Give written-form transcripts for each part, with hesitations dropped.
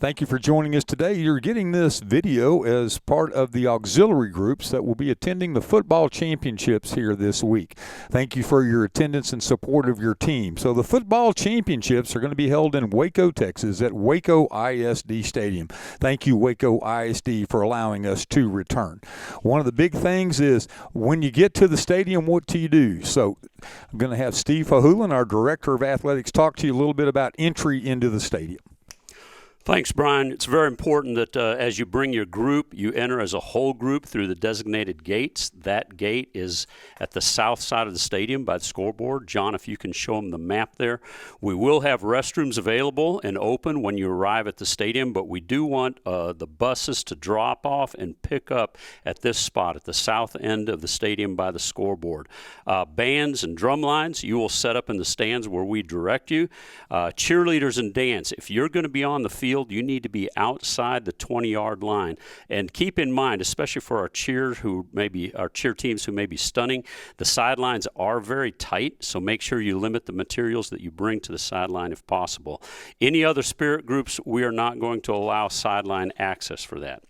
Thank you for joining us today. You're getting this video as part of the auxiliary groups that will be attending the football championships here this week. Thank you for your attendance and support of your team. So the football championships are going to be held in Waco, Texas at Waco ISD Stadium. Thank you, Waco ISD, for allowing us to return. One of the big things is when you get to the stadium, what do you do? So I'm going to have Steve Fahulan, our Director of Athletics, talk to you a little bit about entry into the stadium. Thanks, Brian. It's very important that as you bring your group, you enter as a whole group through the designated gates. That gate is at the south side of the stadium by the scoreboard. John, if you can show them the map there. We will have restrooms available and open when you arrive at the stadium, but we do want the buses to drop off and pick up at this spot at the south end of the stadium by the scoreboard. Bands and drum lines, you will set up in the stands where we direct you. Cheerleaders and dance, if you're going to be on the field, you need to be outside the 20-yard line. And keep in mind, especially for our cheer teams who may be stunning, the sidelines are very tight, so make sure you limit the materials that you bring to the sideline if possible. Any other spirit groups, we are not going to allow sideline access for that.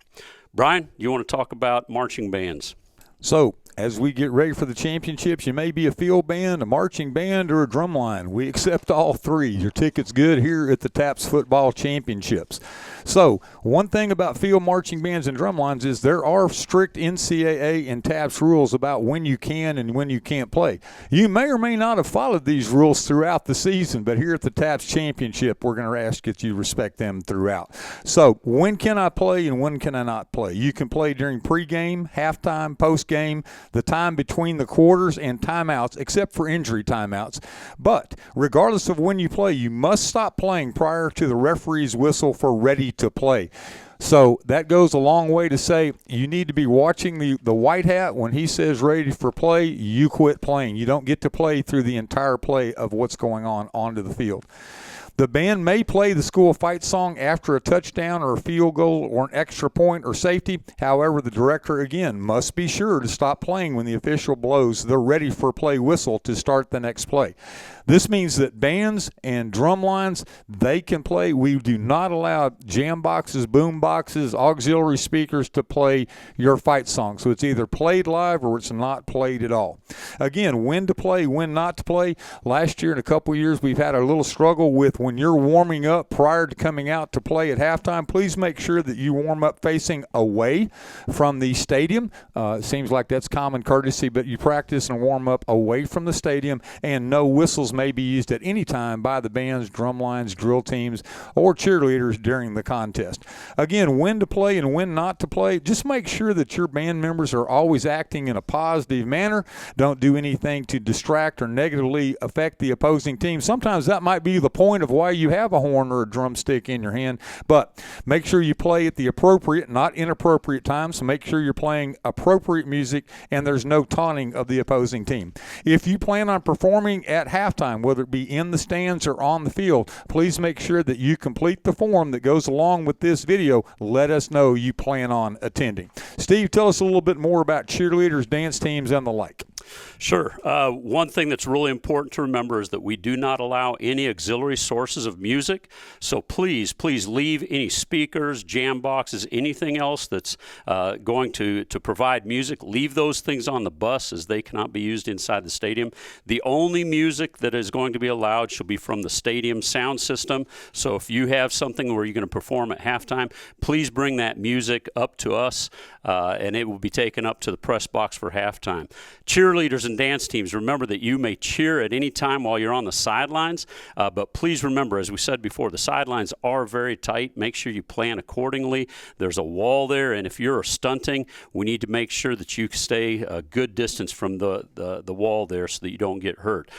Brian, you want to talk about marching bands? So, as we get ready for the championships, you may be a field band, a marching band, or a drum line. We accept all three. Your ticket's good here at the TAPS Football Championships. So, one thing about field marching bands and drum lines is there are strict NCAA and TAPS rules about when you can and when you can't play. You may or may not have followed these rules throughout the season, but here at the TAPS Championship, we're going to ask that you respect them throughout. So, when can I play and when can I not play? You can play during pregame, halftime, postgame, the time between the quarters and timeouts, except for injury timeouts. But regardless of when you play, you must stop playing prior to the referee's whistle for ready to play. So that goes a long way to say you need to be watching the white hat. When he says ready for play, you quit playing. You don't get to play through the entire play of what's going on onto the field. The band may play the school fight song after a touchdown or a field goal or an extra point or safety. However, the director, again, must be sure to stop playing when the official blows the ready for play whistle to start the next play. This means that bands and drum lines, they can play. We do not allow jam boxes, boom boxes, auxiliary speakers to play your fight song. So it's either played live or it's not played at all. Again, when to play, when not to play. Last year and a couple years, we've had a little struggle with when you're warming up prior to coming out to play at halftime. Please make sure that you warm up facing away from the stadium. It seems like that's common courtesy, but you practice and warm up away from the stadium, and no whistles may be used at any time by the bands, drum lines, drill teams, or cheerleaders during the contest. Again, when to play and when not to play, just make sure that your band members are always acting in a positive manner. Don't do anything to distract or negatively affect the opposing team. Sometimes that might be the point of why you have a horn or a drumstick in your hand, but make sure you play at the appropriate, not inappropriate time, so make sure you're playing appropriate music and there's no taunting of the opposing team. If you plan on performing at halftime, whether it be in the stands or on the field, please make sure that you complete the form that goes along with this video. Let us know you plan on attending. Steve, tell us a little bit more about cheerleaders, dance teams, and the like. Sure. One thing that's really important to remember is that we do not allow any auxiliary sources of music. So please leave any speakers, jam boxes, anything else that's going to provide music. Leave those things on the bus, as they cannot be used inside the stadium. The only music that is going to be allowed shall be from the stadium sound system. So if you have something where you're going to perform at halftime, please bring that music up to us, and it will be taken up to the press box for halftime. Cheerleaders and dance teams, remember that you may cheer at any time while you're on the sidelines, but please remember, as we said before, the sidelines are very tight. Make sure you plan accordingly. There's a wall there, and if you're stunting, we need to make sure that you stay a good distance from the wall there so that you don't get hurt.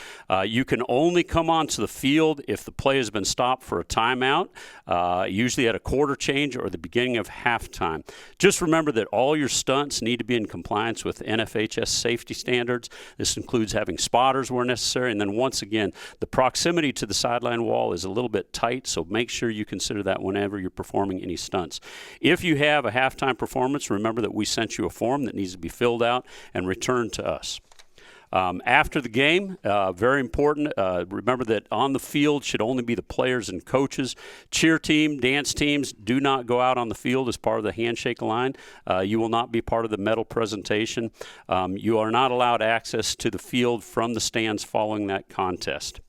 You can only come onto the field if the play has been stopped for a timeout, usually at a quarter change or the beginning of halftime. Just remember that all your stunts need to be in compliance with NFHS safety standards. This includes having spotters where necessary, and then once again, the proximity to the sideline wall is a little bit tight, so make sure you consider that whenever you're performing any stunts. If you have a halftime performance, remember that we sent you a form that needs to be filled out and returned to us. After the game, very important, remember that on the field should only be the players and coaches. Cheer team, dance teams do not go out on the field as part of the handshake line. You will not be part of the medal presentation. You are not allowed access to the field from the stands following that contest.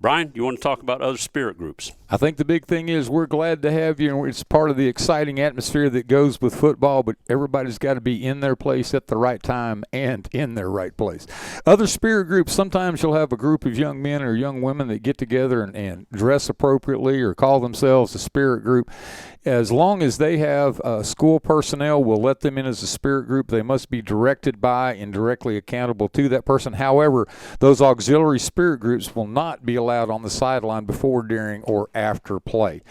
Brian, you want to talk about other spirit groups? I think the big thing is we're glad to have you, and it's part of the exciting atmosphere that goes with football, but everybody's got to be in their place at the right time and in their right place. Other spirit groups, sometimes you'll have a group of young men or young women that get together and dress appropriately or call themselves a spirit group. As long as they have school personnel, will let them in as a spirit group. They must be directed by and directly accountable to that person. However, those auxiliary spirit groups will not be allowed on the sideline before, during, or after play.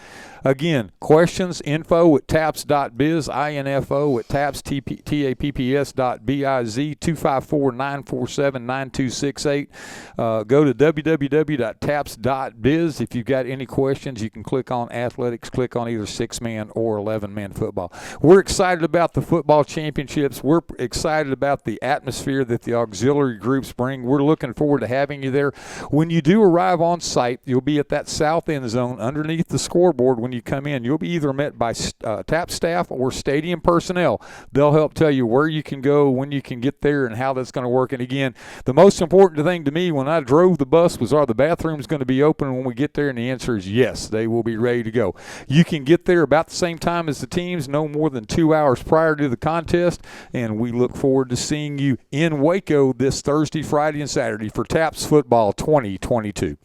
Again, questions, info@taps.biz, info@taps.biz, 254-947-9268. Go to www.taps.biz. If you've got any questions, you can click on athletics, click on either 6-man or 11-man football. We're excited about the football championships. We're excited about the atmosphere that the auxiliary groups bring. We're looking forward to having you there. When you do arrive on site, you'll be at that south end zone underneath the scoreboard. When you come in, you'll be either met by TAPS staff or stadium personnel. They'll help tell you where you can go, when you can get there, and how that's going to work. And again, the most important thing to me when I drove the bus was, are the bathrooms going to be open when we get there? And the answer is yes, they will be ready to go. You can get there about the same time as the teams, no more than 2 hours prior to the contest, and we look forward to seeing you in Waco this Thursday, Friday, and Saturday for TAPS Football 2022.